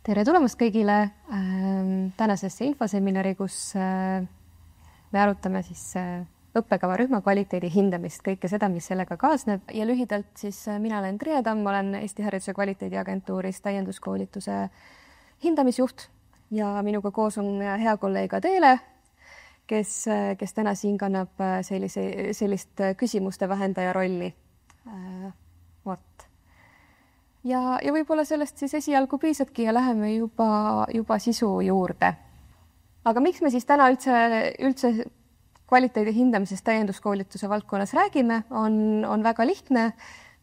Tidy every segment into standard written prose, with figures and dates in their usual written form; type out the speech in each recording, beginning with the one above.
Tere tulemast kõigile tänasesse infoseminari, kus me arutame siis õppekava rühma kvaliteedi hindamist, kõike seda, mis sellega kaasneb. Ja lühidalt siis mina olen Triia Tamm, olen Eesti Hariduse Kvaliteediagentuuris täienduskoolituse hindamisjuht ja minuga koos on hea kolleeg Adele, kes täna siin kannab sellist küsimuste vähendaja rolli. Ja võib-olla sellest siis esialgu piisabki ja läheme juba sisu juurde. Aga miks me siis täna üldse kvaliteedi hindamisest täienduskoolituse valdkonnas räägime, on väga lihtne.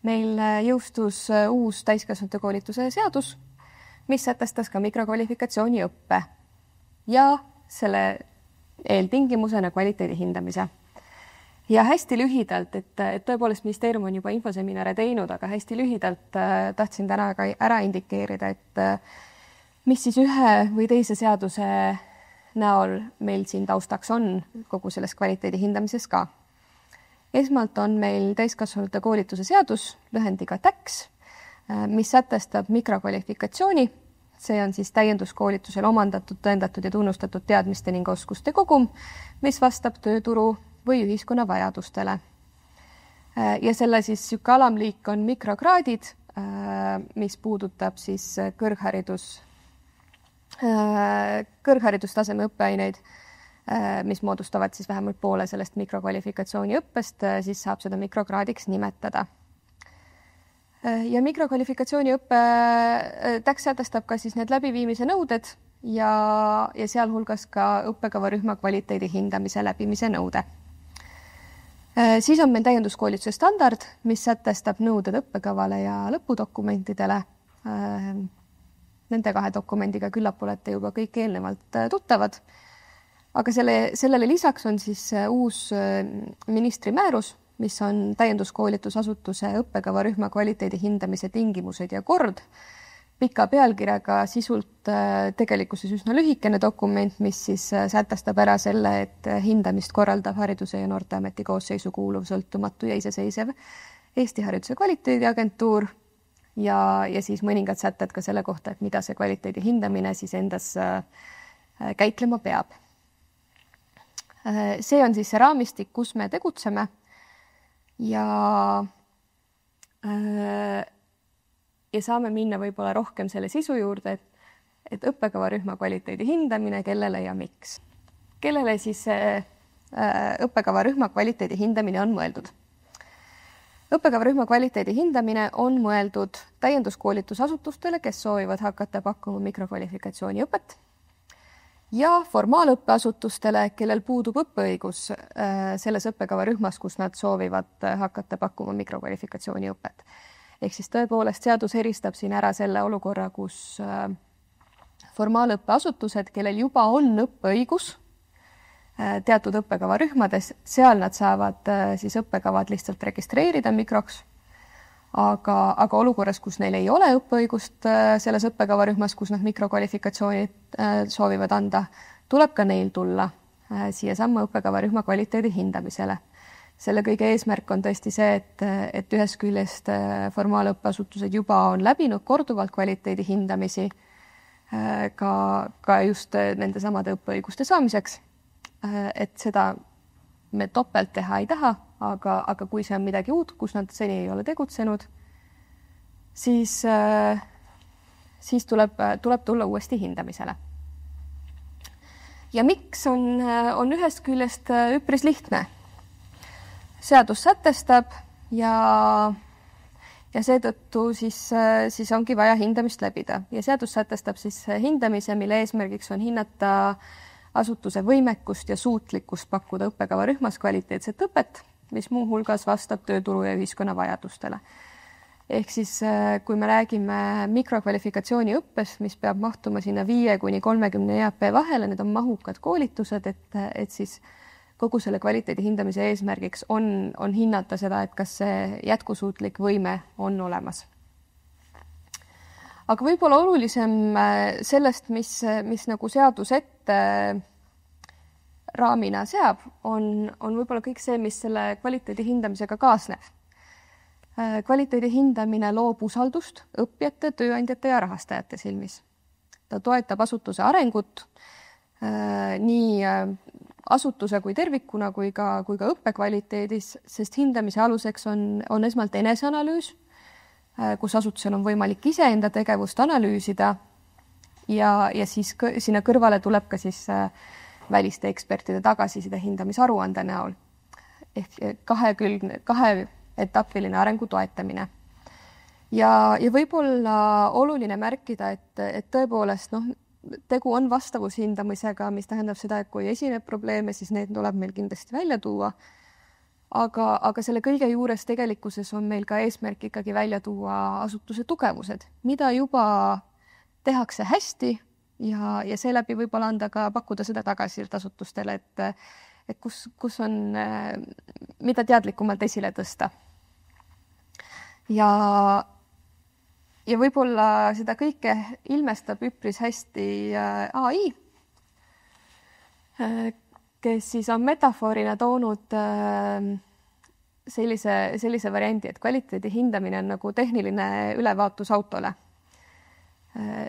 Meil jõustus uus täiskasvanute koolituse seadus, mis sätestas ka mikrokvalifikatsiooni õppe ja selle eeltingimusena kvaliteedi hindamise. Ja hästi lühidalt, et tõepoolest ministeerium on juba infoseminare teinud, aga hästi lühidalt tahtsin täna ka ära indikeerida, et mis siis ühe või teise seaduse näol meil siin taustaks on kogu selles kvaliteedi hindamises ka. Esmalt on meil täiskasvanute koolituse seadus, lühendiga TAKS, mis sätestab mikrokvalifikatsiooni. See on siis täienduskoolitusel omandatud, tõendatud ja tunnustatud teadmiste ning oskuste kogum, mis vastab tööturu või ühiskonna vajadustele. Ja selle siis süke alamliik on mikrokraadid, mis puudutab siis kõrgharidustaseme õppeaineid, mis moodustavad siis vähemalt poole sellest mikrokvalifikatsiooni õppest, siis saab seda mikrokraadiks nimetada. Ja mikrokvalifikatsiooni õppe TAKS sätestab ka siis need läbiviimise nõuded ja sealhulgas ka õppekava rühma kvaliteedi hindamise läbimise nõude. Siis on meil täienduskoolituse standard, mis sätestab nõuded õppekavale ja lõpudokumentidele. Nende kahe dokumendiga küllap olete juba kõik eelnevalt tuttavad. Aga sellele lisaks on siis uus ministri määrus, mis on täienduskoolitusasutuse õppekava rühma kvaliteedi hindamise tingimused ja kord. Pika pealkirjaga sisult tegelikkuses üsna lühikene dokument, mis siis sätestab ära selle, et hindamist korraldab Hariduse ja Noorteameti koosseisu kuuluv sõltumatu ja iseseisev Eesti Hariduse Kvaliteediagentuur ja siis mõningad sätted ka selle kohta, et mida see kvaliteedi hindamine siis endas käitlema peab. See on siis see raamistik, kus me tegutseme ja saame minna võib-olla rohkem selle sisu juurde, et õppekava rühma kvaliteedi hindamine, kellele ja miks. Kellele siis õppekava rühma kvaliteedi hindamine on mõeldud? Õppekava rühma kvaliteedi hindamine on mõeldud täienduskoolitusasutustele, kes soovivad hakata pakkuma mikrokvalifikatsiooni õpet ja formaalõppeasutustele, kellel puudub õppeõigus selles õppekava rühmas, kus nad soovivad hakata pakkuma mikrokvalifikatsiooni õpet. Ehk siis tõepoolest seadus eristab siin ära selle olukorra, kus formaalõppeasutused, kellel juba on õppeõigus teatud õppekava rühmades, seal nad saavad siis õppekavad lihtsalt registreerida mikroks, aga olukorras, kus neil ei ole õppeõigust selles õppekava rühmas, kus nad mikrokvalifikatsiooni soovivad anda, tuleb ka neil tulla siia samma õppekava rühma kvaliteedi hindamisele. Selle kõige eesmärk on tõesti see, et ühest küljest formaalõppeasutused juba on läbinud korduvalt kvaliteedi hindamisi ka just nende samade õppeõiguste saamiseks. Et seda me topelt teha ei taha, aga kui see on midagi uut, kus nad seni ei ole tegutsenud, siis tuleb tulla uuesti hindamisele. Ja miks on ühest küljest üpris lihtne? Seadus sätestab ja seetõttu siis ongi vaja hindamist läbida. Ja seadus sätestab siis hindamise, mille eesmärgiks on hinnata asutuse võimekust ja suutlikkust pakkuda õppekava rühmas kvaliteetset õpet, mis muu hulgas vastab tööturu ja ühiskonna vajadustele. Ehk siis, kui me räägime mikrokvalifikatsiooni õppest, mis peab mahtuma sinna 5–30 EAP vahele, need on mahukad koolitused, et siis kogu selle kvaliteedi hindamise eesmärgiks on hinnata seda, et kas see jätkusuutlik võime on olemas. Aga võib-olla olulisem sellest, mis nagu seadus ette raamina seab, on võib-olla kõik see, mis selle kvaliteedi hindamisega kaasneb. Kvaliteedi hindamine loob usaldust õppijate, tööandjate ja rahastajate silmis. ta toetab asutuse arengut nii asutuse kui tervikuna kui ka õppekvaliteedis, sest hindamise aluseks on esmalt eneseanalüüs, kus asutusel on võimalik iseenda tegevust analüüsida ja siis sinna kõrvale tuleb ka siis väliste ekspertide tagasiside hindamisaruande näol ehk kaheetapiline arengu toetamine. Ja võib-olla oluline märkida, et tõepoolest tegu on vastavushindamisega, mis tähendab seda, et kui esineb probleeme, siis need tuleb meil kindlasti välja tuua. Aga selle kõige juures tegelikkuses on meil ka eesmärk ikkagi välja tuua asutuse tugevused, mida juba tehakse hästi ja seeläbi võib-olla pakkuda seda tagasisidet asutustele, et kus on, mida teadlikumalt esile tõsta. Ja võib-olla seda kõike ilmestab üpris hästi AI, kes siis on metafoorina toonud sellise variandi, et kvaliteedi hindamine on nagu tehniline ülevaatus autole.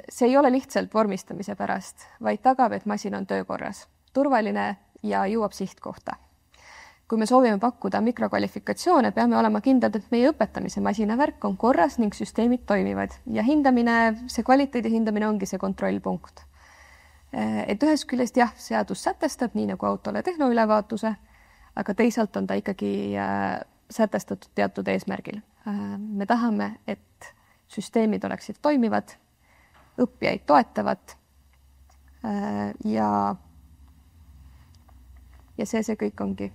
See ei ole lihtsalt vormistamise pärast, vaid tagab, et masin on töökorras, turvaline ja jõuab sihtkohta. Kui me soovime pakkuda mikrokvalifikatsioone, peame olema kindlad, et meie õpetamise masinavärk on korras ning süsteemid toimivad ja see kvaliteedi hindamine ongi see kontrollpunkt. Et ühest küljest jah, seadus sätestab nii nagu autole tehnoülevaatuse, aga teisalt on ta ikkagi sätestatud teatud eesmärgil. Me tahame, et süsteemid oleksid toimivad, õppijaid toetavad ja see kõik ongi.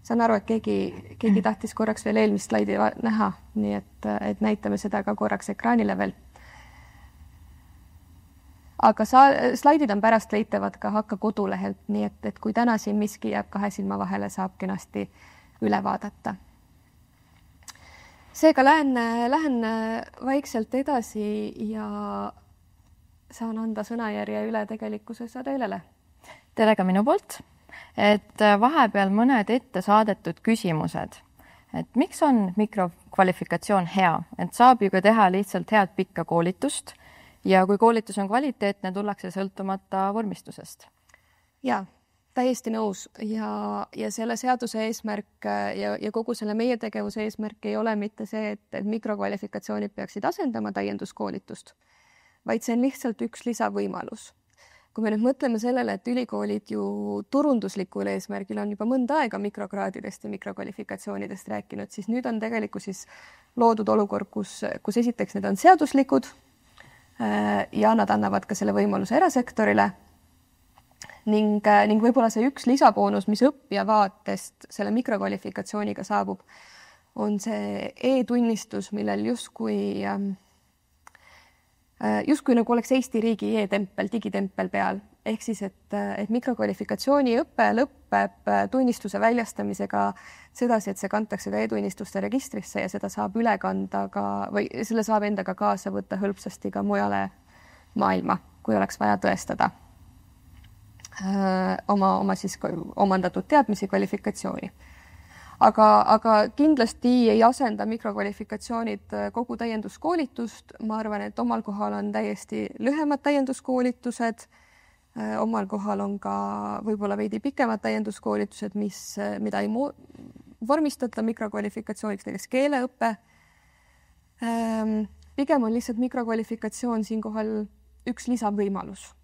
Saan aru, et keegi tahtis korraks veel eelmist slaidi näha, nii et näitame seda ka korraks ekraanile veel. Aga slaidid on pärast leitavad ka Hakka kodulehelt, nii et kui täna siin miski jääb kahe silma vahele, saab kenasti üle vaadata. Seega lähen vaikselt edasi ja saan anda sõnajärje üle tegelikkuses Adélele. Tere ka minu poolt. Et vahepeal mõned ette saadetud küsimused, et miks on mikrokvalifikatsioon hea, et saab ju ka teha lihtsalt head pikka koolitust ja kui koolitus on kvaliteetne, tullakse sõltumata vormistusest. Ja, täiesti nõus ja selle seaduse eesmärk ja kogu selle meie tegevuse eesmärk ei ole mitte see, et mikrokvalifikatsioonid peaksid asendama täienduskoolitust, vaid see on lihtsalt üks lisavõimalus. Kui me nüüd mõtleme sellele, et ülikoolid ju turunduslikul eesmärgil on juba mõnda aega mikrokraadidest ja mikrokvalifikatsioonidest rääkinud, siis nüüd on tegelikult siis loodud olukord, kus esiteks need on seaduslikud ja nad annavad ka selle võimaluse erasektorile ning võib-olla see üks lisaboonus, mis õppija vaatest selle mikrokvalifikatsiooniga saabub, on see e-tunnistus, millel justkui nagu oleks Eesti riigi e-tempel, digitempel peal. Ehk siis, et mikrokvalifikatsiooni õpe lõpeb tunnistuse väljastamisega sedasi, et see kantakse ka e-tunnistuste registrisse ja seda saab üle kanda või selle saab endaga kaasa võtta hõlpsasti ka mujale maailma, kui oleks vaja tõestada oma siis omandatud teadmisi kvalifikatsiooni. Aga kindlasti ei asenda mikrokvalifikatsioonid kogu täienduskoolitust. Ma arvan, et omal kohal on täiesti lühemad täienduskoolitused. Omal kohal on ka võib-olla veidi pikemad täienduskoolitused, mida ei vormistata mikrokvalifikatsiooniks, näiteks keeleõppe. Pigem on lihtsalt mikrokvalifikatsioon siinkohal üks lisavõimalus.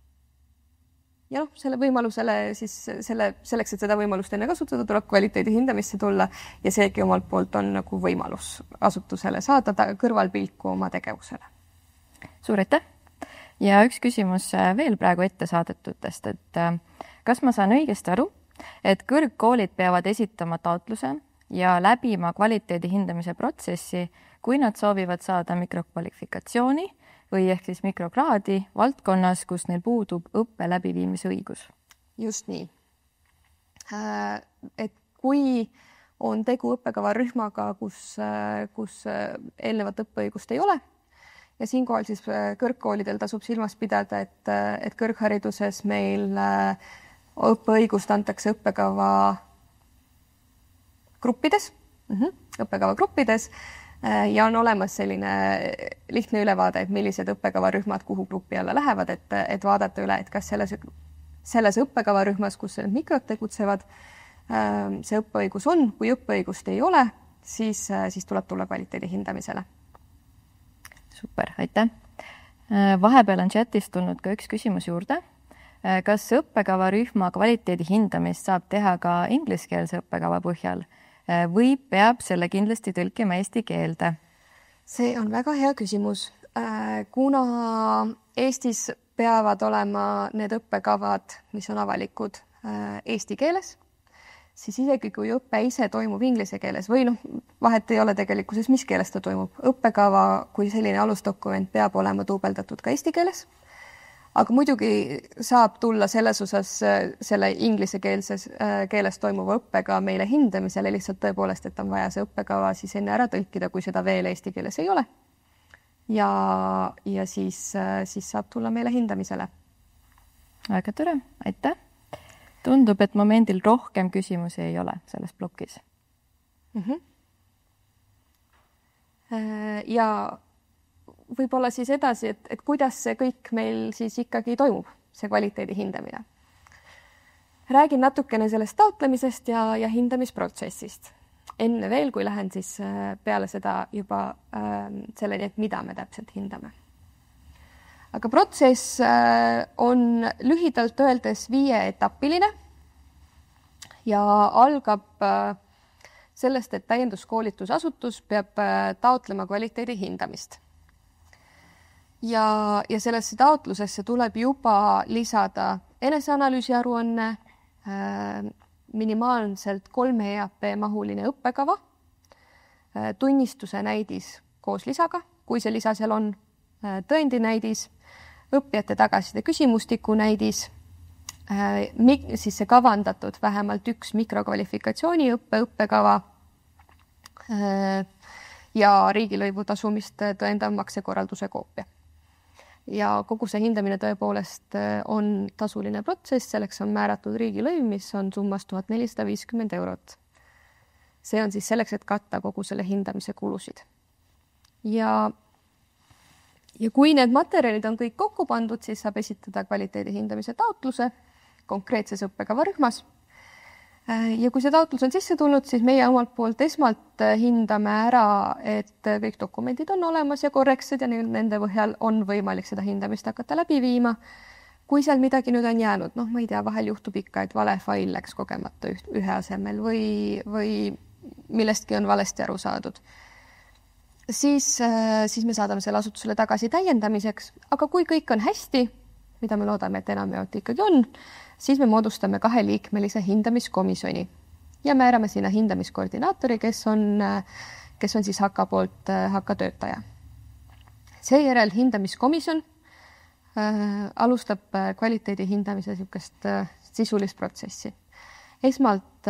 Ja selle võimalusele siis selleks, et seda võimalust enne kasutada, tuleb kvaliteedi hindamisse tulla ja seegi omalt poolt on nagu võimalus asutusele saada kõrvalpilku oma tegevusele. Suur aitäh! Ja üks küsimus veel praegu ette saadetutest, et kas ma saan õigesti aru, et kõrgkoolid peavad esitama taotluse ja läbima kvaliteedi hindamise protsessi, kui nad soovivad saada mikrokvalifikatsiooni või ehk siis mikrokraadi valdkonnas, kus neil puudub õppe läbiviimise õigus? Just nii. Et kui on tegu õppekavarühmaga, kus eelnevat õppeõigust ei ole ja siinkohal siis kõrgkoolidel tasub silmas pidada, et kõrghariduses meil õppeõigust antakse õppekava gruppides, ja on olemas selline lihtne ülevaade, et millised õppekavarühmad kuhu grupi alla lähevad, et vaadata üle, et kas selles õppekavarühmas, kus need mikrod tegutsevad, see õppeõigus on, kui õppeõigust ei ole, siis tuleb tulla kvaliteedi hindamisele. Super, aitäh. Vahepeal on chatis tulnud ka üks küsimus juurde. Kas õppekavarühma kvaliteedi hindamist saab teha ka ingliskeelse õppekava põhjal või peab selle kindlasti tõlkima eesti keelde? See on väga hea küsimus. Kuna Eestis peavad olema need õppekavad, mis on avalikud eesti keeles, siis isegi kui õpe ise toimub inglise keeles või vahet ei ole tegelikkuses, mis keeles ta toimub. Õppekava kui selline alusdokument peab olema duubeldatud ka eesti keeles. Aga muidugi saab tulla selles osas selle inglisekeelses keeles toimuva õppega meile hindamisele lihtsalt tõepoolest, et on vaja see õppekava siis enne ära tõlkida, kui seda veel eesti keeles ei ole. Ja siis saab tulla meile hindamisele. Väga tore, aitäh. Tundub, et momendil rohkem küsimusi ei ole selles plokis. Ja võib-olla siis edasi, et kuidas see kõik meil siis ikkagi toimub, see kvaliteedi hindamine. Räägin natukene sellest taotlemisest ja hindamisprotsessist. Enne veel, kui lähen siis peale seda juba selleni, et mida me täpselt hindame. Aga protsess on lühidalt öeldes 5-etapiline ja algab sellest, et täienduskoolitusasutus peab taotlema kvaliteedi hindamist. Ja sellesse taotlusesse tuleb juba lisada eneseanalüüsi aruanne, minimaalselt 3 EAP mahuline õppekava, tunnistuse näidis koos lisaga, kui see lisa seal on, tõendinäidis, õppijate tagasiside küsimustiku näidis, siis see kavandatud vähemalt 1 mikrokvalifikatsiooni õppekava ja riigilõivu tasumist tõendav maksekorralduse koopia. Ja kogu see hindamine tõepoolest on tasuline protsess, selleks on määratud riigilõiv, mis on summas 1450 €. See on siis selleks, et katta kogu selle hindamise kulusid. Ja kui need materjalid on kõik kokku pandud, siis saab esitada kvaliteedi hindamise taotluse konkreetses õppekavarühmas. Ja kui see taotlus on sisse tulnud, siis meie omalt poolt esmalt hindame ära, et kõik dokumendid on olemas ja korrektsed ja nende põhjal on võimalik seda hindamist hakata läbi viima. Kui seal midagi nüüd on jäänud, ma ei tea, vahel juhtub ikka, et vale fail läks kogemata ühe asemel või millestki on valesti aru saadud, siis me saadame selle asutusele tagasi täiendamiseks, aga kui kõik on hästi, mida me loodame, et enamjaolt ikkagi on, siis me moodustame 2-liikmelise hindamiskomisjoni ja määrame sinna hindamiskoordinaatori, kes on siis HAKA poolt HAKA töötaja. Seejärel hindamiskomisjon alustab kvaliteedi hindamise niisugust sisulist protsessi. Esmalt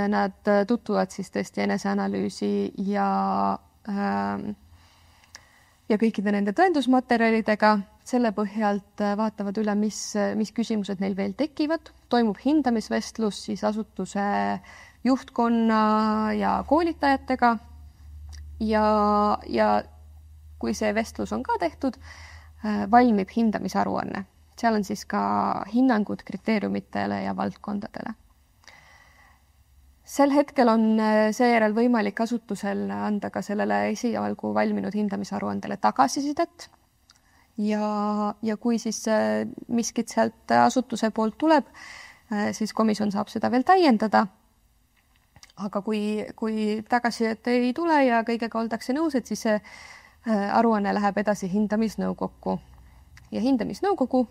nad tutvuvad siis tõesti eneseanalüüsi ja kõikide nende tõendusmaterjalidega. Selle põhjalt vaatavad üle, mis küsimused neil veel tekivad. Toimub hindamisvestlus siis asutuse juhtkonna ja koolitajatega. Ja kui see vestlus on ka tehtud, valmib hindamisaruanne. Seal on siis ka hinnangud kriteeriumitele ja valdkondadele. Sel hetkel on seejärel võimalik asutusel anda ka sellele esialgu valminud hindamisaruandele tagasisidet. Ja kui siis miskit sealt asutuse poolt tuleb, siis komisjon saab seda veel täiendada. Aga kui tagasisidet ei tule ja kõigega oldakse nõus, et siis see aruanne läheb edasi hindamisnõukokku. Ja hindamisnõukogu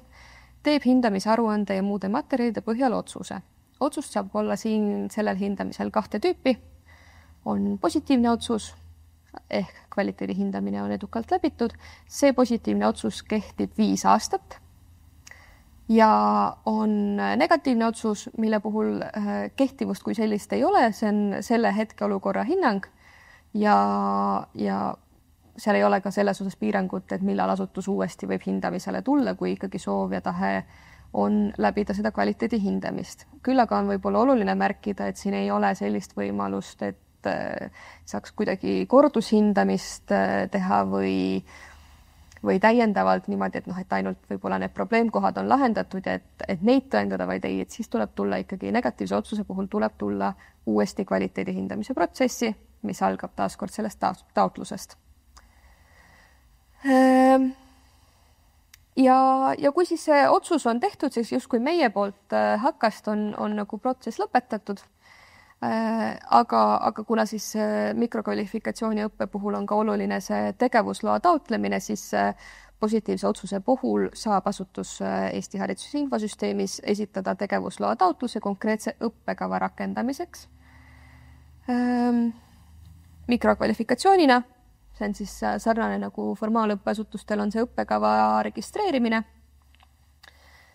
teeb hindamisaruande ja muude materjalide põhjal otsuse. Otsust saab olla siin sellel hindamisel 2 tüüpi. On positiivne otsus, ehk kvaliteedi hindamine on edukalt läbitud. See positiivne otsus kehtib 5 aastat ja on negatiivne otsus, mille puhul kehtivust kui sellist ei ole, see on selle hetkeolukorra hinnang ja seal ei ole ka selles osas piirangut, et millal asutus uuesti võib hindamisele tulla, kui ikkagi soov ja tahe on läbida seda kvaliteedi hindamist. Küll aga on võib-olla oluline märkida, et siin ei ole sellist võimalust, et saaks kuidagi kordushindamist teha või täiendavalt niimoodi, et ainult võib-olla need probleemkohad on lahendatud ja et neid tõendada, vaid ei, et siis tuleb tulla ikkagi negatiivse otsuse puhul tuleb tulla uuesti kvaliteedi hindamise protsessi, mis algab taaskord sellest taotlusest. Ja kui siis see otsus on tehtud, siis justkui meie poolt hakkast on nagu protsess lõpetatud. Aga kuna siis mikrokvalifikatsiooni õppe puhul on ka oluline see tegevusloa taotlemine, siis positiivse otsuse puhul saab asutus Eesti Hariduse Infosüsteemis esitada tegevusloa taotluse konkreetse õppekava rakendamiseks. Mikrokvalifikatsioonina, see on siis sarnane nagu formaalõppeasutustel on see õppekava registreerimine.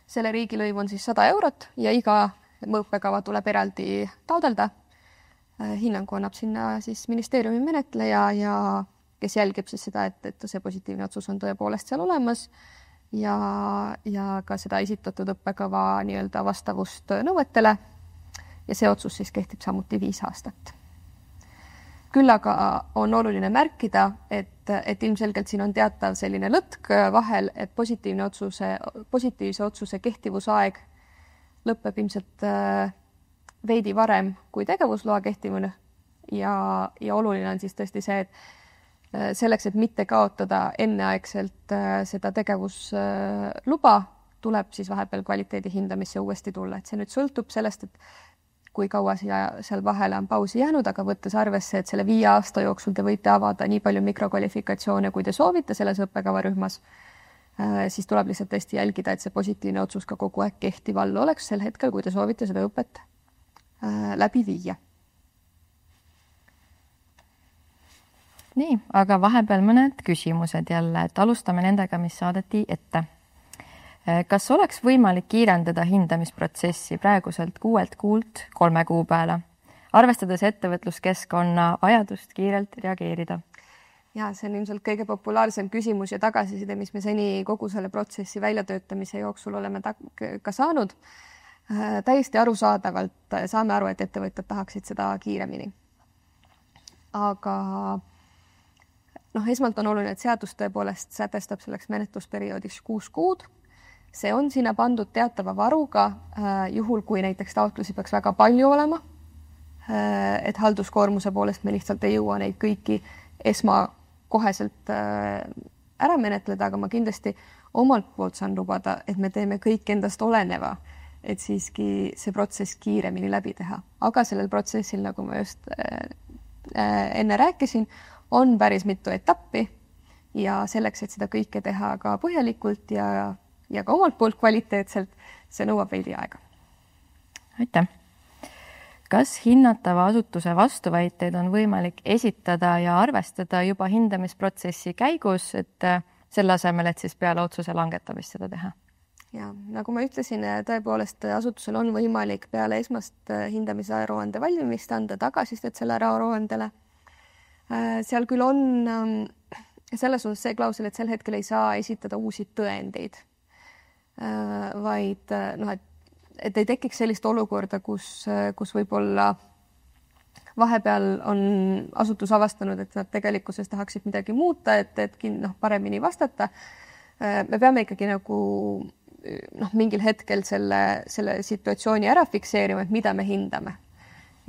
Selle riigilõiv on siis 100 eurot ja iga õppekava tuleb eraldi taodelda. Hinnangu annab sinna siis ministeeriumi menetleja ja kes jälgib siis seda, et see positiivne otsus on tõepoolest seal olemas ja ka seda esitatud õppekava nii-öelda vastavust nõuetele ja see otsus siis kehtib samuti 5 aastat. Küll aga on oluline märkida, et ilmselgelt siin on teatav selline lõtk vahel, et positiivse otsuse kehtivusaeg lõpeb ilmselt veidi varem kui tegevusloa kehtivune ja oluline on siis tõesti see, et selleks, et mitte kaotada enneaegselt seda tegevusluba, tuleb siis vahepeal kvaliteedi hindamisse uuesti tulla. Et see nüüd sõltub sellest, et kui kaua seal vahele on pausi jäänud, aga võttes arvesse, et selle 5 aasta jooksul te võite avada nii palju mikrokvalifikatsioone, kui te soovite selles õppekavarühmas, siis tuleb lihtsalt tõesti jälgida, et see positiivne otsus ka kogu aeg kehtiv all oleks sel hetkel, kui te soovite seda õpet läbi viia. Nii, aga vahepeal mõned küsimused jälle, et alustame nendega, mis saadeti ette. Kas oleks võimalik kiirendada hindamisprotsessi praeguselt 6 kuult 3 kuu peale, arvestades ettevõtluskeskkonna vajadust kiirelt reageerida? Ja see on ilmselt kõige populaarsem küsimus ja tagasiside, mis me seni kogu selle protsessi väljatöötamise jooksul oleme ka saanud. Täiesti arusaadavalt saame aru, et ettevõtjad tahaksid seda kiiremini. Aga esmalt on oluline, et seadus tõepoolest sätestab selleks menetlusperioodiks 6 kuud. See on sinna pandud teatava varuga, juhul kui näiteks taotlusi peaks väga palju olema, et halduskoormuse poolest me lihtsalt ei jõua neid kõiki koheselt ära menetleda, aga ma kindlasti omalt poolt saan lubada, et me teeme kõik endast oleneva, et siiski see protsess kiiremini läbi teha. Aga sellel protsessil, nagu ma just enne rääkisin, on päris mitu etappi ja selleks, et seda kõike teha ka põhjalikult ja ka omalt poolt kvaliteetselt, see nõuab veidi aega. Aitäh! Kas hinnatava asutuse vastuväiteid on võimalik esitada ja arvestada juba hindamisprotsessi käigus, et selle asemel, et siis peale otsuse langetamist seda teha? Ja, nagu ma ütlesin, tõepoolest asutusel on võimalik peale esmast hindamise aruande valmimist anda tagasistet selle aruandele. Seal küll on selles osas see klausel, et sel hetkel ei saa esitada uusi tõendeid, vaid et ei tekiks sellist olukorda, kus võib-olla vahepeal on asutus avastanud, et nad tegelikkuses tahaksid midagi muuta, et paremini vastata. Me peame ikkagi nagu mingil hetkel selle situatsiooni ära fikseerima, et mida me hindame.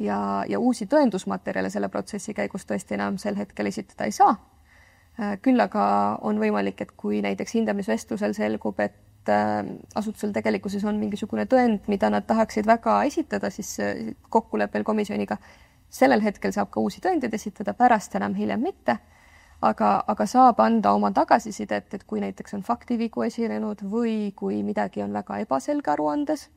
Ja uusi tõendusmaterjale selle protsessi käigus tõesti enam sel hetkel esitada ei saa. Küll aga on võimalik, et kui näiteks hindamisvestlusel selgub, et asutusel tegelikkuses on mingisugune tõend, mida nad tahaksid väga esitada, siis kokkuleppel komisjoniga sellel hetkel saab ka uusi tõendeid esitada, pärast enam hiljem mitte, aga saab anda oma tagasisidet, et kui näiteks on faktivigu esinenud või kui midagi on väga ebaselge aruandes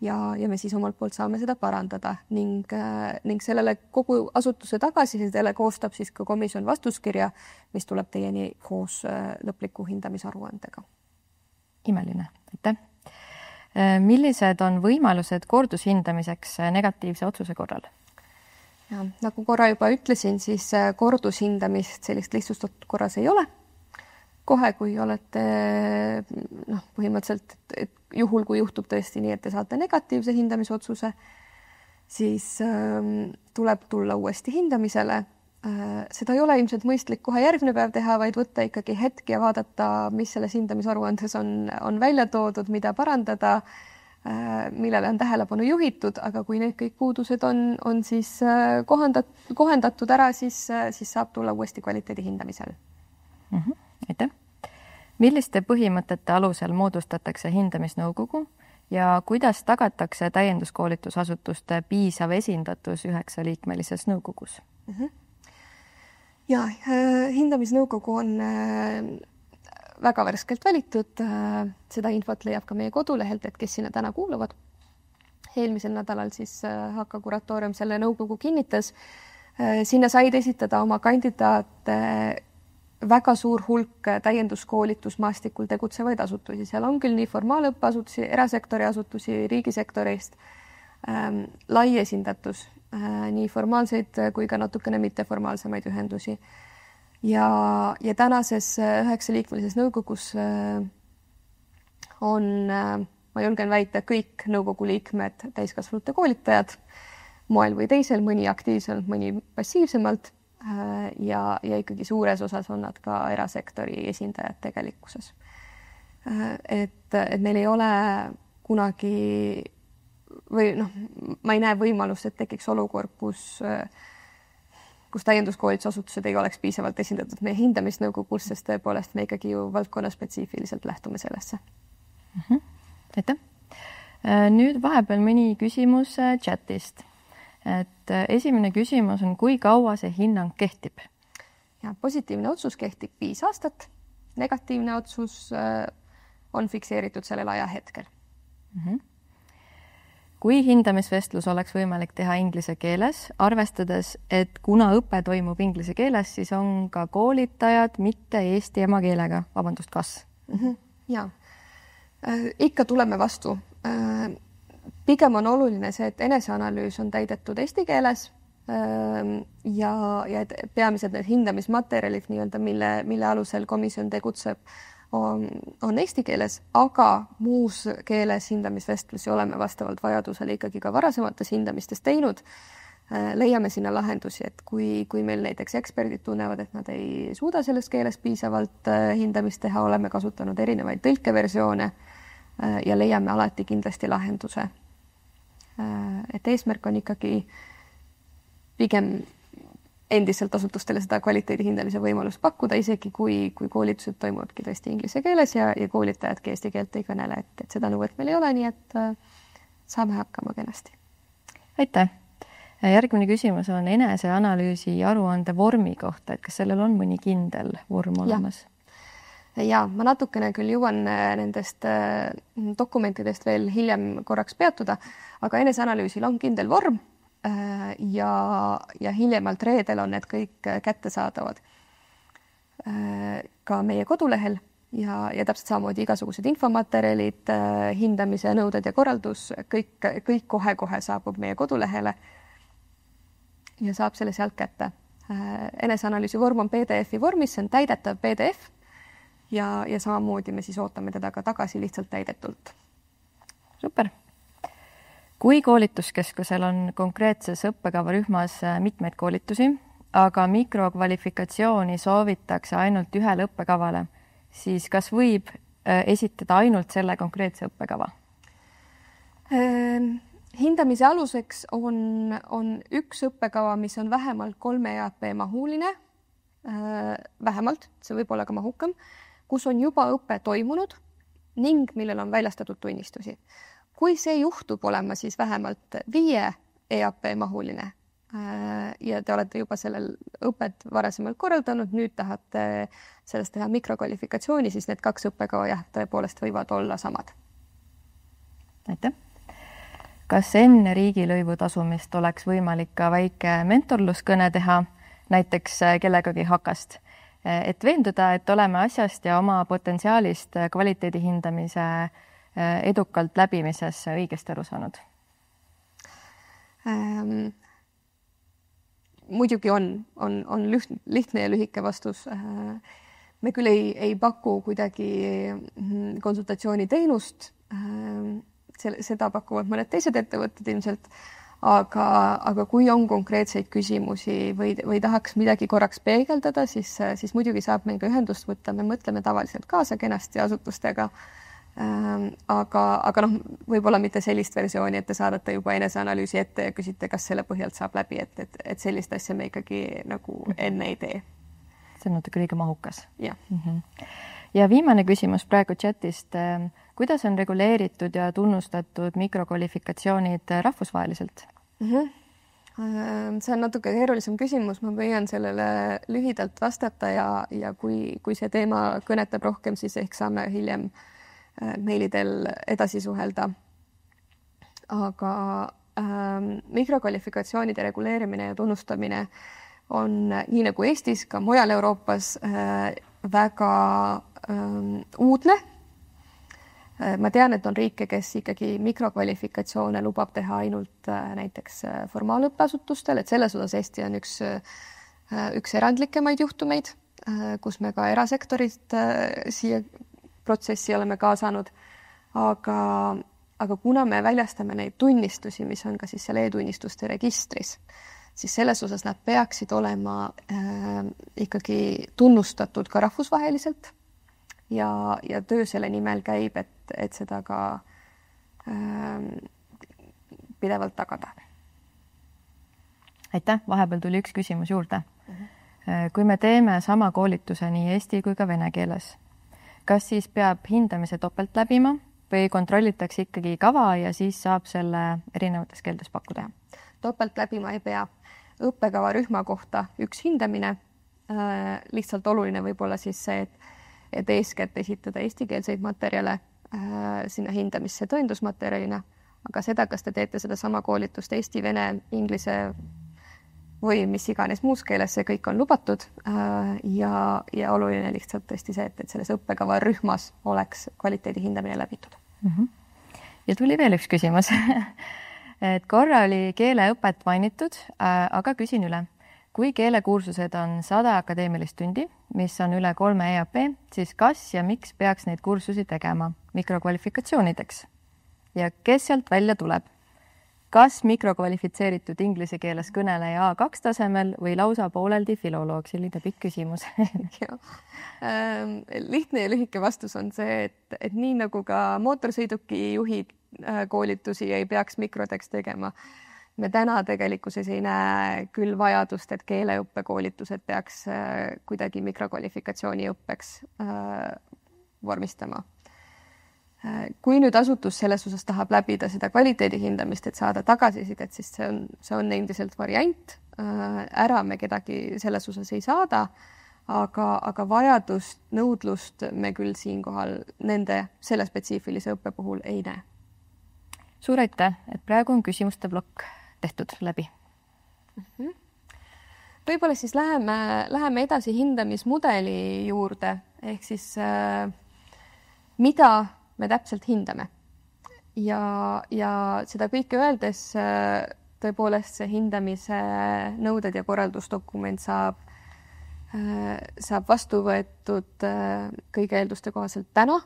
ja me siis omalt poolt saame seda parandada ning sellele kogu asutuse tagasisidele koostab siis ka komisjon vastuskirja, mis tuleb teieni koos lõpliku hindamisaruandega. Imeline, aitäh. Millised on võimalused kordushindamiseks negatiivse otsuse korral? Ja, nagu korra juba ütlesin, siis kordushindamist sellist lihtsustatud korras ei ole. Kohe, kui olete põhimõtteliselt, et juhul, kui juhtub tõesti nii, et te saate negatiivse hindamisotsuse, siis tuleb tulla uuesti hindamisele. Seda ei ole ilmselt mõistlik kohe järgmine päev teha, vaid võtta ikkagi hetk ja vaadata, mis selles hindamisaruandes on välja toodud, mida parandada, millele on tähelepanu juhitud, aga kui need kõik puudused on siis kohendatud ära, siis saab tulla uuesti kvaliteedi hindamisel. Aitäh! Milliste põhimõtete alusel moodustatakse hindamisnõukogu ja kuidas tagatakse täienduskoolitusasutuste piisav esindatus 9-liikmelises nõukogus? Ja, hindamisnõukogu on väga värskelt valitud. Seda infot leiab ka meie kodulehelt, et kes sinna täna kuuluvad. Eelmisel nädalal siis HK kuratoorium selle nõukogu kinnitas. Sinna said esitada oma kandidaate väga suur hulk täienduskoolitusmaastikul tegutsevaid asutusi. Seal on küll nii formaalõppeasutusi, erasektori asutusi, riigisektorist, lai esindatus, nii formaalseid kui ka natukene mitteformaalsemaid ühendusi. Ja tänases 9-liikmelises nõukogus on, ma julgen väita, kõik nõukogu liikmed täiskasvanute koolitajad moel või teisel, mõni aktiivsemalt, mõni passiivsemalt ja ikkagi suures osas on nad ka erasektori esindajad tegelikkuses. Et neil ei ole kunagi või ma ei näe võimalust, et tekiks olukord, kus täienduskoolitusasutused ei oleks piisavalt esindatud meie hindamisnõukogus, sest tõepoolest me ikkagi ju valdkonna spetsiifiliselt lähtume sellesse. Aitäh! Nüüd vahepeal mõni küsimus chatist. Et esimene küsimus on, kui kaua see hinnang kehtib? Ja, positiivne otsus kehtib 5 aastat, negatiivne otsus on fikseeritud sellel ajahetkel. Kui hindamisvestlus oleks võimalik teha inglise keeles, arvestades, et kuna õpe toimub inglise keeles, siis on ka koolitajad mitte eesti emakeelega. Vabandust, kas? Ja, ikka tuleme vastu. Pigem on oluline see, et eneseanalüüs on täidetud eesti keeles ja peamised need hindamismaterjalid, mille alusel komisjon tegutseb, on eesti keeles, aga muus keeles hindamisvestlusi oleme vastavalt vajadusele ikkagi ka varasemates hindamistes teinud. Leiame sinna lahendusi, et kui meil näiteks eksperdid tunnevad, et nad ei suuda selles keeles piisavalt hindamist teha, oleme kasutanud erinevaid tõlkeversioone ja leiame alati kindlasti lahenduse. Et eesmärk on ikkagi pigem endiselt asutustele seda kvaliteedi hindamise võimalust pakkuda, isegi kui koolitused toimuvadki tõesti inglise keeles ja koolitajadki eesti keelt ei kõnele, et seda nõuet meil ei ole, nii et saame hakkama kenasti. Aitäh! Järgmine küsimus on eneseanalüüsi aruande vormi kohta, et kas sellel on mõni kindel vorm olemas? Ja, ma natukene küll jõuan nendest dokumentidest veel hiljem korraks peatuda, aga eneseanalüüsil on kindel vorm ja hiljemalt reedel on need kõik kättesaadavad ka meie kodulehel ja täpselt samamoodi igasugused infomaterjalid, hindamise nõuded ja korraldus, kõik kohe saabub meie kodulehele ja saab selle sealt kätte. Eneseanalüüsi vorm on PDF-i vormis, see on täidetav PDF ja samamoodi me siis ootame teda ka tagasi lihtsalt täidetult. Super! Kui koolituskeskusel on konkreetses õppekavarühmas mitmeid koolitusi, aga mikrokvalifikatsiooni soovitakse ainult ühele õppekavale, siis kas võib esitada ainult selle konkreetse õppekava? Hindamise aluseks on üks õppekava, mis on vähemalt 3 EAP mahuline, vähemalt, see võib olla ka mahukam, kus on juba õpe toimunud ning millel on väljastatud tunnistusi. Kui see juhtub olema siis vähemalt 5 EAP mahuline ja te olete juba sellel õpet varasemalt korraldanud, nüüd tahate sellest teha mikrokvalifikatsiooni, siis need 2 õppekava tõepoolest võivad olla samad. Aitäh! Kas enne riigilõivu tasumist oleks võimalik ka väike mentorluskõne teha, näiteks kellegagi HKast, et veenduda, et oleme asjast ja oma potentsiaalist kvaliteedi hindamise edukalt läbimises õigesti aru saanud? Muidugi on lihtne ja lühike vastus. Me küll ei paku kuidagi konsultatsiooniteenust, seda pakuvad mõned teised ettevõtted ilmselt, aga kui on konkreetseid küsimusi või tahaks midagi korraks peegeldada, siis muidugi saab meiega ühendust võtta, me mõtleme tavaliselt kaasa kenasti asutustega, aga noh, võib-olla mitte sellist versiooni, et te saadate juba eneseanalüüsi ette ja küsite, kas selle põhjalt saab läbi, et sellist asja me ikkagi nagu enne ei tee. See on natuke liiga mahukas. Ja. Ja viimane küsimus praegu chatist. Kuidas on reguleeritud ja tunnustatud mikrokvalifikatsioonid rahvusvaheliselt? See on natuke keerulisem küsimus, ma püüan sellele lühidalt vastata ja kui see teema kõnetab rohkem, siis ehk saame hiljem meilidel edasi suhelda. Aga mikrokvalifikatsioonide reguleerimine ja tunnustamine on nii nagu Eestis, ka mujal Euroopas väga uudne. Ma tean, et on riike, kes ikkagi mikrokvalifikatsioone lubab teha ainult näiteks formaalõppeasutustel, et selles osas Eesti on üks erandlikemaid juhtumeid, kus me ka erasektorit siia protsessi oleme kaasanud, aga kuna me väljastame neid tunnistusi, mis on ka siis seal e-tunnistuste registris, siis selles osas nad peaksid olema ikkagi tunnustatud ka rahvusvaheliselt ja töö selle nimel käib, et seda ka pidevalt tagada. Aitäh, vahepeal tuli üks küsimus juurde. Kui me teeme sama koolituse nii eesti kui ka vene keeles, kas siis peab hindamise topelt läbima või kontrollitakse ikkagi kava ja siis saab selle erinevates keeltes pakkuda? Topelt läbima ei pea. Õppekava rühma kohta üks hindamine. Lihtsalt oluline võib-olla siis see, et eeskätt esitada eestikeelseid materjale sinna hindamisse tõendusmaterjalina, aga seda, kas te teete seda sama koolitust eesti, vene, inglise või mis iganes muus keeles, see kõik on lubatud ja oluline lihtsalt tõesti see, et selles õppekava rühmas oleks kvaliteedi hindamine läbitud. Ja tuli veel üks küsimus. Et korra oli keeleõpet mainitud, aga küsin üle. Kui keelekursused on 100 akadeemilist tundi, mis on üle 3 EAP, siis kas ja miks peaks neid kursusi tegema mikrokvalifikatsioonideks? Ja kes sealt välja tuleb? Kas mikrokvalifitseeritud inglise keeles kõneleja A2 tasemel või lausa pooleldi filoloog? Selline pikk küsimus. Lihtne ja lühike vastus on see, et nii nagu ka mootorsõiduki juhid koolitusi ei peaks mikrodeks tegema. Me täna tegelikkuses ei näe küll vajadust, et keeleõppekoolitused peaks kuidagi mikrokvalifikatsiooni õppeks vormistama. Kui nüüd asutus selles osas tahab läbida seda kvaliteedi hindamist, et saada tagasisidet, siis see on endiselt variant. Ära me kedagi selles osas ei saada, aga vajadust, nõudlust me küll siinkohal nende selle spetsiifilise õppe puhul ei näe. Suur aitäh, et praegu on küsimuste blokk tehtud läbi. Võib-olla siis läheme edasi hindamismudeli juurde, ehk siis mida me täpselt hindame. Ja seda kõike öeldes tõepoolest see hindamise nõuded ja korraldusdokument saab vastu võetud kõige eelduste kohaselt täna.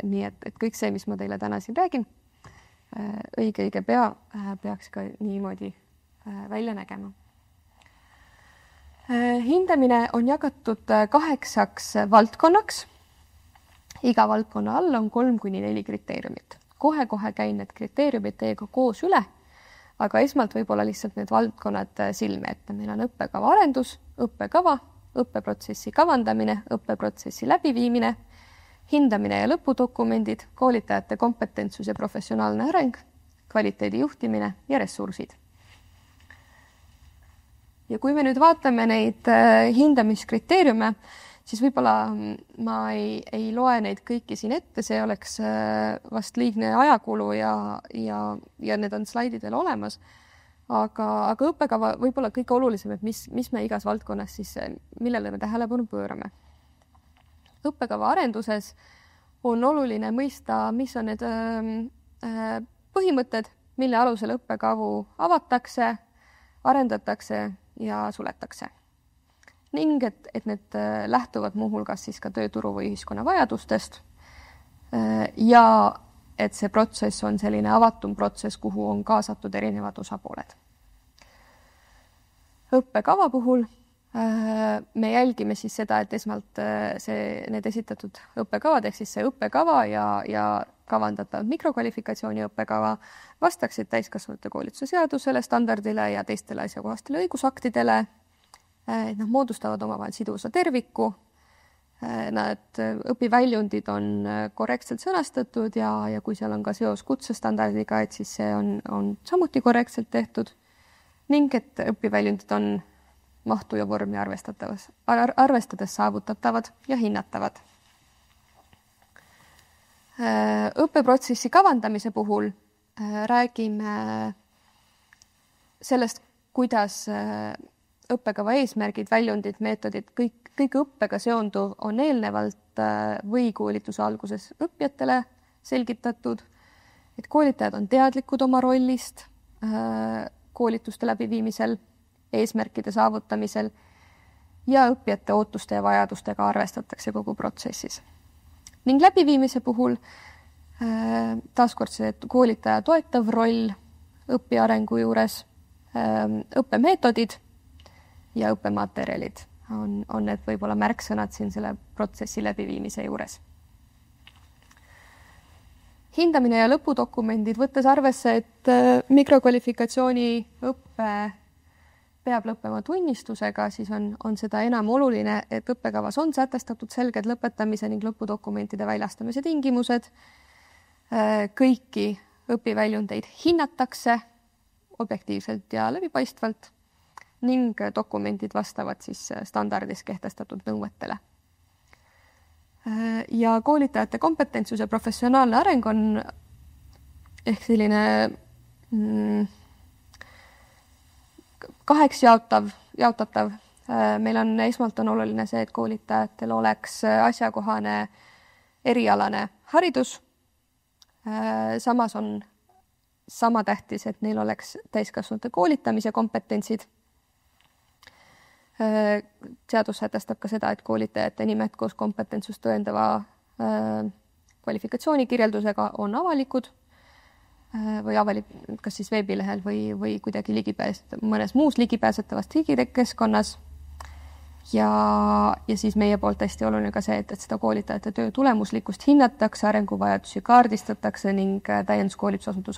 Nii et kõik see, mis ma teile täna siin räägin, õige pea peaks ka niimoodi välja nägema. Hindamine on jagatud 8 valdkonnaks. Iga valdkonna all on 3-4 kriteeriumit. Kohe käin need kriteeriumid teiega koos üle, aga esmalt võib-olla lihtsalt need valdkonnad silme ette. Meil on õppekava arendus, õppekava, õppeprotsessi kavandamine, õppeprotsessi läbiviimine, hindamine ja lõpudokumendid, koolitajate kompetentsus ja professionaalne areng, kvaliteedi juhtimine ja ressursid. Ja kui me nüüd vaatame neid hindamiskriteeriume, siis võib-olla ma ei loe neid kõiki siin ette, see oleks vast liigne ajakulu ja need on slaididel olemas. Aga õppekava võib-olla kõige olulisem, et mis me igas valdkonnas siis, millele me tähelepanu pöörame. Õppekava arenduses on oluline mõista, mis on need põhimõtted, mille alusel õppekavu avatakse, arendatakse ja suletakse. Ning et need lähtuvad muuhulgas siis ka tööturu või ühiskonna vajadustest ja et see protsess on selline avatum protsess, kuhu on kaasatud erinevad osapooled. Õppekava puhul me jälgime siis seda, et esmalt need esitatud õppekavad, ehk siis see õppekava ja kavandatav mikrokvalifikatsiooni õppekava vastaksid täiskasvanute koolituse seadusele, standardile ja teistele asjakohastele õigusaktidele. Nad moodustavad omavahel sidusa terviku. Nad õpiväljundid on korrektselt sõnastatud ja kui seal on ka seos kutsestandardiga, et siis see on samuti korrektselt tehtud ning et õpiväljundid on mahtu ja vormi arvestades saavutatavad ja hinnatavad. Õppeprotsessi kavandamise puhul räägime sellest, kuidas õppekava eesmärgid, väljundid, meetodid, kõik õppega seonduv on eelnevalt või koolituse alguses õppijatele selgitatud, et koolitajad on teadlikud oma rollist koolituste läbiviimisel, eesmärkide saavutamisel ja õppijate ootuste ja vajadustega arvestatakse kogu protsessis. Ning läbiviimise puhul taaskord see koolitaja toetav roll õpi arengu juures, õppemeetodid ja õppematerjalid on need võib-olla märksõnad siin selle protsessi läbiviimise juures. Hindamine ja lõpudokumendid, võttes arvesse, et mikrokvalifikatsiooni õppe peab lõppema tunnistusega, siis on seda enam oluline, et õppekavas on sätestatud selged lõpetamise ning lõpudokumentide väljastamise tingimused. Kõiki õpiväljundeid hinnatakse objektiivselt ja läbipaistvalt ning dokumendid vastavad siis standardis kehtestatud nõuetele. Ja koolitajate kompetentsus ja professionaalne areng on ehk selline kaheks jaotatav. Meil on esmalt oluline see, et koolitajatel oleks asjakohane erialane haridus. Samas on sama tähtis, et neil oleks täiskasvanute koolitamise kompetentsid. Seadus sätestab ka seda, et koolitajate nimed koos kompetentsust tõendava kvalifikatsioonikirjeldusega on avalikud või kas siis veebilehel või kuidagi mõnes muus ligipääsetavas digikeskkonnas. Ja siis meie poolt hästi oluline ka see, et seda koolitajate töö tulemuslikkust hinnatakse, arenguvajadusi kaardistatakse ning täienduskoolitusasutus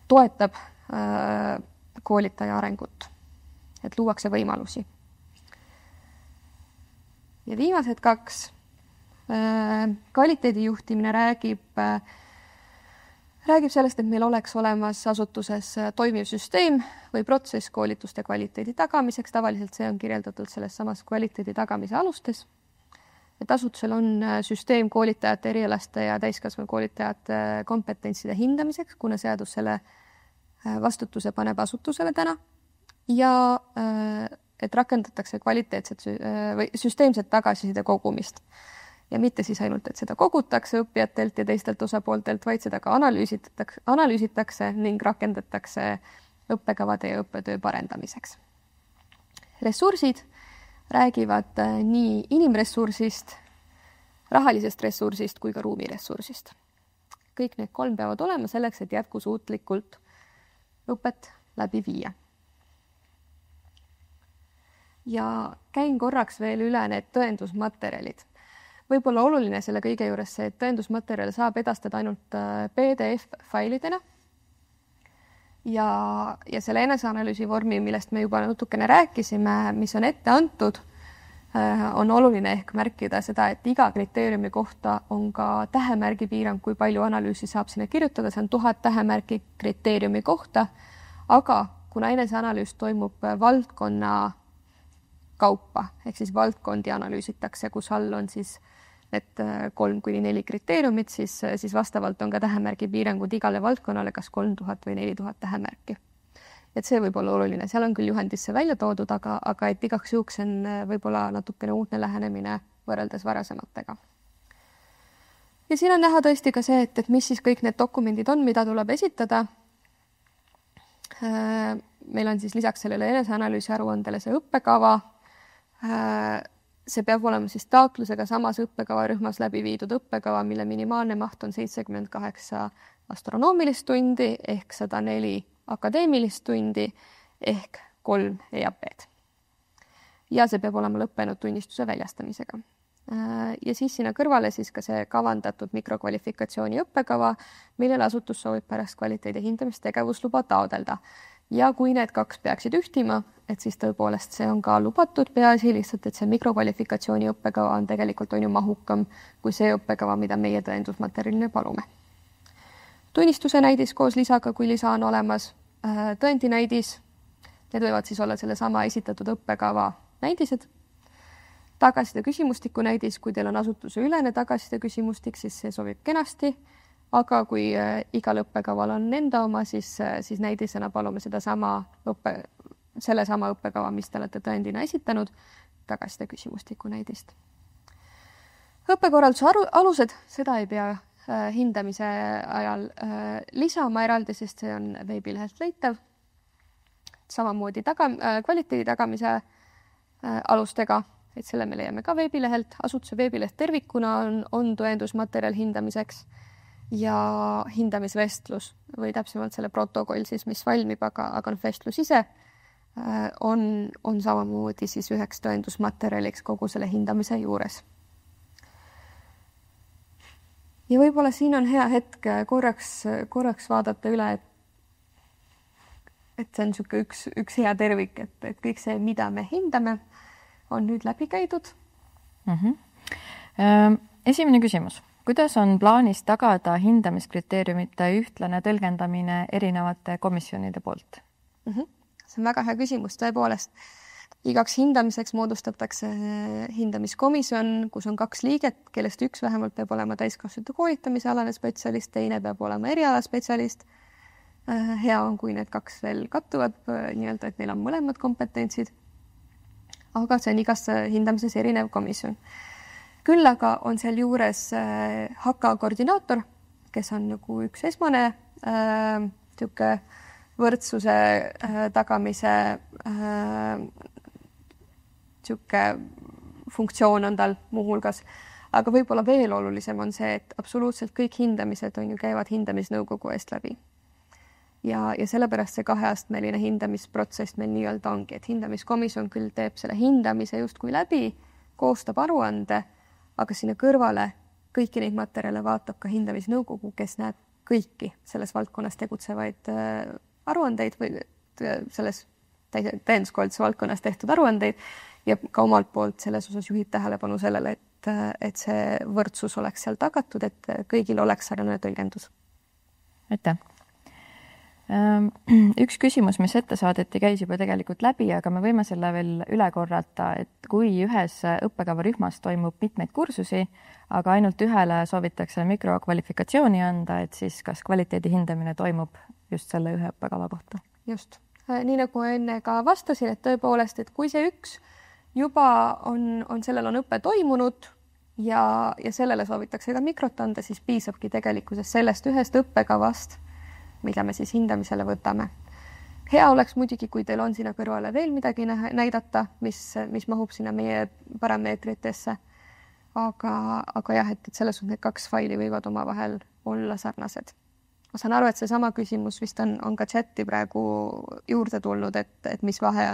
toetab koolitaja arengut, et luuakse võimalusi. Ja viimased kaks. Kvaliteedijuhtimine räägib sellest, et meil oleks olemas asutuses toimiv süsteem või protsess koolituste kvaliteedi tagamiseks. Tavaliselt see on kirjeldatud selles samas kvaliteedi tagamise alustes. Et asutusel on süsteem koolitajate, erialaste ja täiskasvanu koolitajate kompetentside hindamiseks, kuna seadus selle vastutuse paneb asutusele täna. Ja et rakendatakse kvaliteetset või süsteemset tagasiside kogumist. Ja mitte siis ainult, et seda kogutakse õppijatelt ja teistelt osapooltelt, vaid seda ka analüüsitakse ning rakendatakse õppekavade ja õppetöö parendamiseks. Ressursid räägivad nii inimressursist, rahalisest ressursist kui ka ruumiressursist. Kõik need kolm peavad olema selleks, et jätkusuutlikult õpet läbi viia. Ja käin korraks veel üle need tõendusmaterjalid. Võib-olla oluline selle kõige juures see, et tõendusmaterjal saab edastada ainult PDF-failidena ja selle eneseanalüüsi vormi, millest me juba natukene rääkisime, mis on ette antud, on oluline ehk märkida seda, et iga kriteeriumi kohta on ka tähemärgi piirang, kui palju analüüsi saab sinna kirjutada, see on 1000 tähemärki kriteeriumi kohta, aga kuna eneseanalüüs toimub valdkonna kaupa, ehk siis valdkondi analüüsitakse, kus all on siis need 3-4 kriteeriumit, siis vastavalt on ka tähemärgi piirangud igale valdkonnale, kas 3000 või 4000 tähemärki. Et see võib olla oluline, seal on küll juhendisse välja toodud, aga et igaks juhuks on võib-olla natukene uutne lähenemine võrreldes varasematega. Ja siin on näha tõesti ka see, et mis siis kõik need dokumendid on, mida tuleb esitada. Meil on siis lisaks sellele eneseanalüüsi aruandele see õppekava, see peab olema siis taotlusega samas õppekavarühmas läbi viidud õppekava, mille minimaalne maht on 78 astronoomilist tundi ehk 104 akadeemilist tundi ehk 3 EAP-d. Ja see peab olema lõppenud tunnistuse väljastamisega. Ja siis sinna kõrvale siis ka see kavandatud mikrokvalifikatsiooni õppekava, millele asutus soovib pärast kvaliteedi hindamist tegevusluba taodelda. Ja kui need kaks peaksid ühtima, et siis tõepoolest see on ka lubatud, peaasi lihtsalt, et see mikrokvalifikatsiooni õppekava on tegelikult ju mahukam kui see õppekava, mida meie tõendusmaterjalina palume. Tunnistuse näidis koos lisaga, kui lisa on olemas, tõendinäidis, need võivad siis olla selle sama esitatud õppekava näidised, tagasiside küsimustiku näidis, kui teil on asutuse ülene tagasiside küsimustik, siis see sobib kenasti, aga kui igal õppekaval on enda oma, siis näidisena palume sellesama õppekava, mis te olete tõendina esitanud, tagasiside küsimustiku näidist. Õppekorralduse alused, seda ei pea hindamise ajal lisama eraldi, sest see on veebilehelt leitav. Samamoodi kvaliteedi tagamise alustega, et selle me leiame ka veebilehelt. Asutuse veebileht tervikuna on tõendusmaterjal hindamiseks ja hindamisvestlus või täpsemalt selle protokoll siis, mis valmib, aga vestlus ise on samamoodi siis üheks tõendusmaterjaliks kogu selle hindamise juures. Ja võib-olla siin on hea hetk korraks vaadata üle, et see on üks hea tervik, et kõik see, mida me hindame, on nüüd läbi käidud. Esimene küsimus. Kuidas on plaanis tagada hindamiskriteeriumite ühtlane tõlgendamine erinevate komisjonide poolt? See on väga hea küsimus, tõepoolest. Igaks hindamiseks moodustatakse hindamiskomisjon, kus on 2 liiget, kellest üks vähemalt peab olema täiskasvanute koolitamise alane spetsialist, teine peab olema erialaspetsialist. Hea on, kui need 2 veel kattuvad, nii-öelda, et neil on mõlemad kompetentsid. Aga see on igas hindamises erinev komisjon. Küll aga on seal juures HAKA koordinaator, kes on nagu üks esmane võrdsuse tagamise funktsioon on tal muuhulgas. Aga võib-olla veel olulisem on see, et absoluutselt kõik hindamised käivad hindamisnõukogu eest läbi. Ja sellepärast see 2-astmeline hindamisprotsess meil nii-öelda ongi, et hindamiskomisjon küll teeb selle hindamise justkui läbi, koostab aruande, aga sinna kõrvale kõiki neid materjale vaatab ka hindamisnõukogu, kes näeb kõiki selles valdkonnas tegutsevaid aruandeid või selles tõenduskoolituse valdkonnas tehtud aruandeid ja ka omalt poolt selles osas juhib tähelepanu sellele, et see võrdsus oleks seal tagatud, et kõigil oleks sarnane tõlgendus. Aitäh! Üks küsimus, mis ette saadeti, käis juba tegelikult läbi, aga me võime selle veel üle korrata, et kui ühes õppekavarühmas toimub mitmeid kursusi, aga ainult ühele soovitakse mikrokvalifikatsiooni anda, et siis kas kvaliteedi hindamine toimub just selle ühe õppekava kohta? Just. Nii nagu enne ka vastasin, et tõepoolest, et kui see üks juba sellel on õpe toimunud ja sellele soovitakse ka mikrot anda, siis piisabki tegelikkuses sellest ühest õppekavast, mida me siis hindamisele võtame. Hea oleks muidugi, kui teil on sinna kõrvale veel midagi näidata, mis mahub sinna meie parameetritesse. Aga jah, et selles on need 2 faili võivad omavahel olla sarnased. Ma saan aru, et see sama küsimus vist on ka chati praegu juurde tulnud, et mis vahe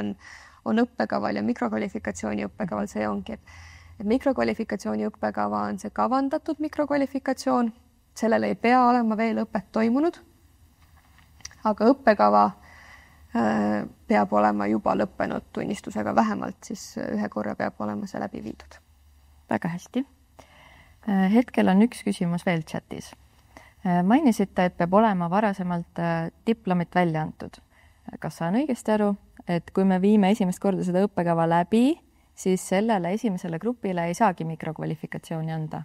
on õppekaval ja mikrokvalifikatsiooni õppekaval. See ongi, et mikrokvalifikatsiooni õppekava on see kavandatud mikrokvalifikatsioon. Sellele ei pea olema veel õpet toimunud. Aga õppekava peab olema juba lõppenud tunnistusega, vähemalt siis ühe korra peab olema see läbi viidud. Väga hästi. Hetkel on üks küsimus veel chatis. Mainisite, et peab olema varasemalt diplomit välja antud. Kas saan õigesti aru, et kui me viime esimest korda seda õppekava läbi, siis sellele esimesele grupile ei saagi mikrokvalifikatsiooni anda?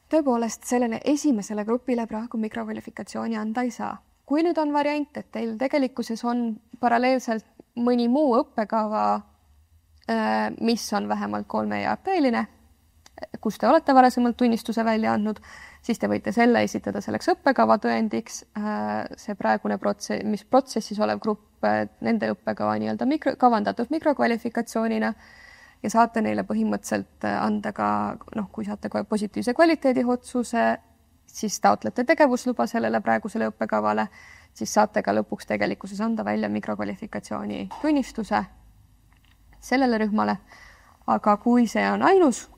Tõepoolest, sellele esimesele grupile praegu mikrokvalifikatsiooni anda ei saa. Kui nüüd on variant, et teil tegelikkuses on paralleelselt mõni muu õppekava, mis on vähemalt 3 EAP-line, kus te olete varasemalt tunnistuse välja andnud, siis te võite selle esitada selleks õppekava tõendiks. See praegune protsessis olev grupp, nende õppekava nii-öelda kavandatud mikrokvalifikatsioonina ja saate neile põhimõtteliselt anda ka, kui saate ka positiivse kvaliteediotsuse, siis taotlete tegevusluba sellele praegusele õppekavale, siis saate ka lõpuks tegelikkuses anda välja mikrokvalifikatsiooni tunnistuse sellele rühmale. Aga kui see on ainus,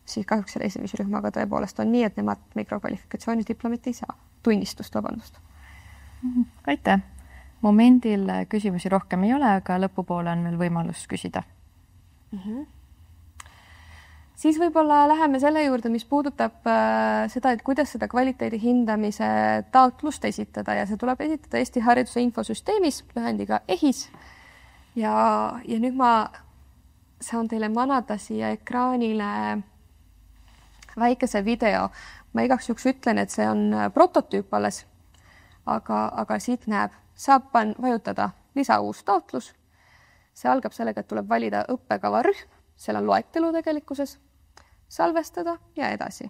siis kahjuks selle esimese rühmaga tõepoolest on nii, et nemad mikrokvalifikatsiooni diplomit ei saa. Tunnistust, vabandust. Aitäh! Momendil küsimusi rohkem ei ole, aga lõpupoole on veel võimalus küsida. Siis võib-olla läheme selle juurde, mis puudutab seda, et kuidas seda kvaliteedi hindamise taotlust esitada ja see tuleb esitada Eesti Hariduse Infosüsteemis lühendiga EHIS. Ja nüüd ma saan teile manada siia ekraanile väikese video. Ma igaks juhuks ütlen, et see on prototüüp alles, aga siit näeb, saab vajutada lisa uus taotlus. See algab sellega, et tuleb valida õppekava rühm, seal on loetelu tegelikkuses, salvestada ja edasi.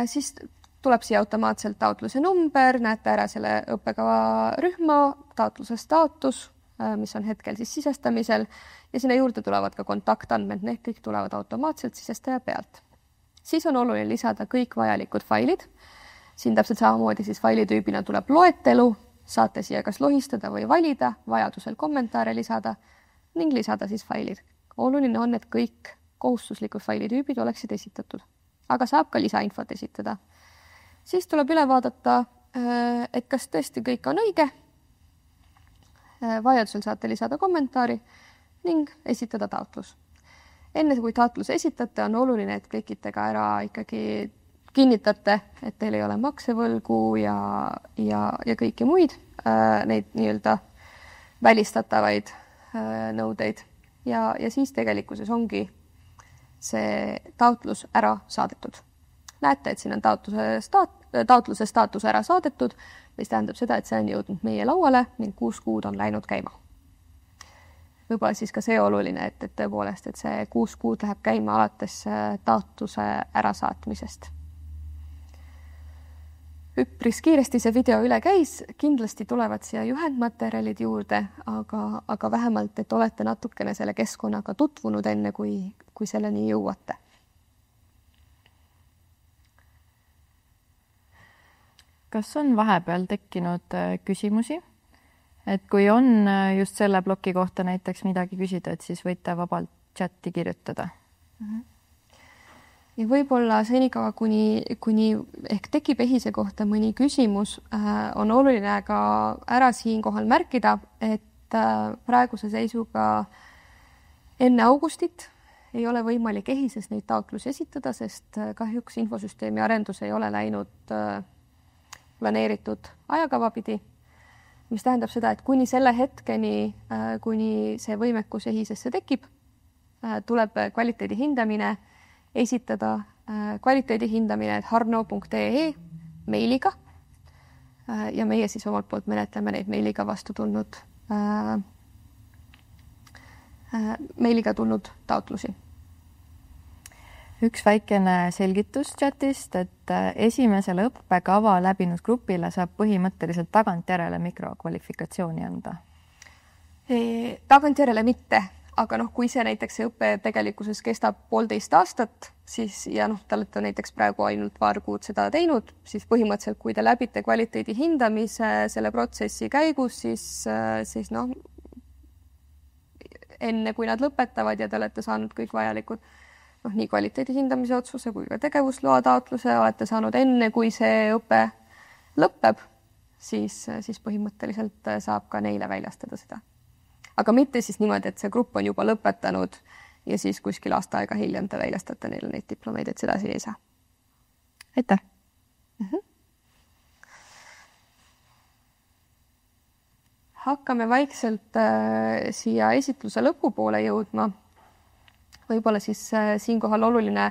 Siis tuleb siia automaatselt taotluse number, näete ära selle õppekava rühma, taotluse staatus, mis on hetkel siis sisestamisel ja sinna juurde tulevad ka kontaktandmed, need kõik tulevad automaatselt sisestaja pealt. Siis on oluline lisada kõik vajalikud failid. Siin täpselt samamoodi siis failitüübina tuleb loetelu, saate siia kas lohistada või valida, vajadusel kommentaare lisada ning lisada siis failid. Oluline on, et kõik kohustuslikud failitüübid oleksid esitatud, aga saab ka lisainfot esitada. Siis tuleb üle vaadata, et kas tõesti kõik on õige. Vajadusel saate lisada kommentaari ning esitada taotlus. Enne kui taotlus esitate, on oluline, et klikite ka ära ikkagi kinnitate, et teil ei ole maksevõlgu ja kõiki muid neid nii-öelda välistatavaid nõudeid. Ja siis tegelikkuses ongi see taotlus ära saadetud. Näete, et siin on taotluse staatus ära saadetud, mis tähendab seda, et see on jõudnud meie lauale ning 6 kuud on läinud käima. Võib-olla siis ka see oluline, et tõepoolest, et see 6 kuud läheb käima alates taotluse ärasaatmisest. Üpris kiiresti see video üle käis, kindlasti tulevad siia juhendmaterjalid juurde, aga vähemalt, et olete natukene selle keskkonnaga tutvunud enne, kui selleni jõuate. Kas on vahepeal tekkinud küsimusi? Et kui on just selle ploki kohta näiteks midagi küsida, et siis võite vabalt chatti kirjutada. Ja võib-olla senikaua, kuni ehk tekib EHISe kohta mõni küsimus, on oluline ka ära siinkohal märkida, et praeguse seisuga enne augustit ei ole võimalik EHISes neid taotlusi esitada, sest kahjuks infosüsteemi arendus ei ole läinud planeeritud ajakava pidi, mis tähendab seda, et kuni selle hetkeni, kuni see võimekus EHISesse tekib, tuleb kvaliteedi hindamine esitada kvaliteedihindamine@harno.ee meiliga ja meie siis omalt poolt menetleme neid meiliga tulnud taotlusi. Üks väikene selgitus chatist, et esimesele õppekava läbinud grupile saab põhimõtteliselt tagantjärele mikrokvalifikatsiooni anda. Tagantjärele mitte, aga kui see näiteks see õpe tegelikkuses kestab 1,5 aastat, siis ja te olete näiteks praegu ainult paar kuud seda teinud, siis põhimõtteliselt, kui te läbite kvaliteedi hindamise selle protsessi käigus, siis enne kui nad lõpetavad ja te olete saanud kõik vajalikud nii kvaliteedi hindamise otsuse kui ka tegevusloa taotluse olete saanud enne, kui see õpe lõpeb, siis põhimõtteliselt saab ka neile väljastada seda. Aga mitte siis niimoodi, et see grupp on juba lõpetanud ja siis kuskil aasta aega hiljem te väljastate neile neid diplomeid, et sedasi ei saa. Aitäh! Hakkame vaikselt siia esitluse lõpupoole jõudma. Võib-olla siis siinkohal oluline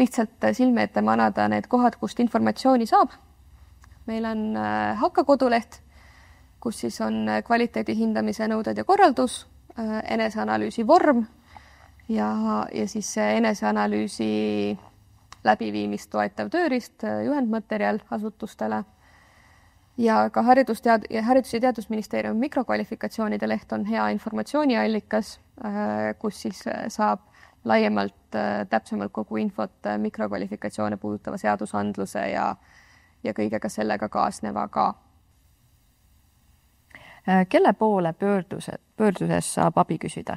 lihtsalt silme ette manada need kohad, kust informatsiooni saab. Meil on Hakka koduleht, kus siis on kvaliteedi hindamise nõuded ja korraldus, eneseanalüüsi vorm ja siis eneseanalüüsi läbiviimist toetav tööriist, juhendmaterjal asutustele. ja ka Haridus- ja Teadusministeeriumi mikrokvalifikatsioonide leht on hea informatsiooniallikas, kus siis saab laiemalt, täpsemalt kogu infot mikrokvalifikatsioone puudutava seadusandluse ja kõigega sellega kaasnevaga. Kelle poole pöörduses saab abi küsida?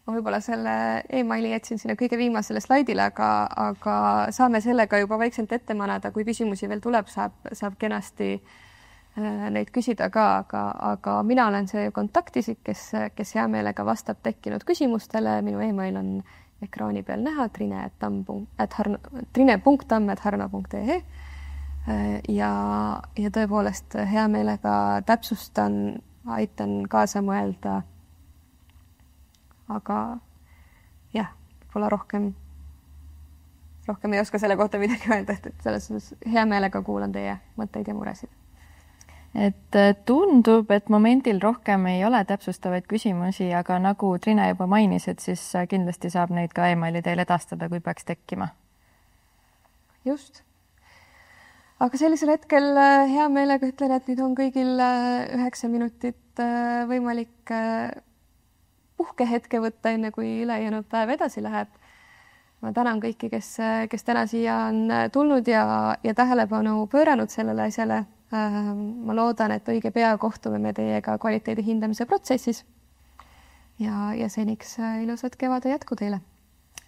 Ma võib-olla selle emaili jätsin sinna kõige viimasele slaidile, aga saame sellega juba vaikselt ette manada, kui küsimusi veel tuleb, saab kenasti neid küsida ka, aga mina olen see kontaktisik, kes hea meelega vastab tekkinud küsimustele. Minu email on ekraani peal näha, trine.tamm@harno.ee ja tõepoolest hea meelega täpsustan, aitan kaasa mõelda. Aga jah, võib-olla rohkem ei oska selle kohta midagi öelda, et selles suhtes hea meelega kuulan teie mõtteid ja muresid. Et tundub, et momendil rohkem ei ole täpsustavaid küsimusi, aga nagu Trine juba mainis, et siis kindlasti saab neid ka emaili teel edastada, kui peaks tekkima. Just. Aga sellisel hetkel hea meelega ütlen, et nüüd on kõigil 9 minutit võimalik puhkehetke võtta, enne kui ülejäänud päev edasi läheb. Ma tänan kõiki, kes täna siia on tulnud ja tähelepanu pööranud sellele asjale. Ma loodan, et õige pea kohtume me teiega kvaliteedi hindamise protsessis ja seniks ilusat kevade jätku teile.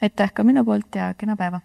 Aitäh ka minu poolt ja kena päeva!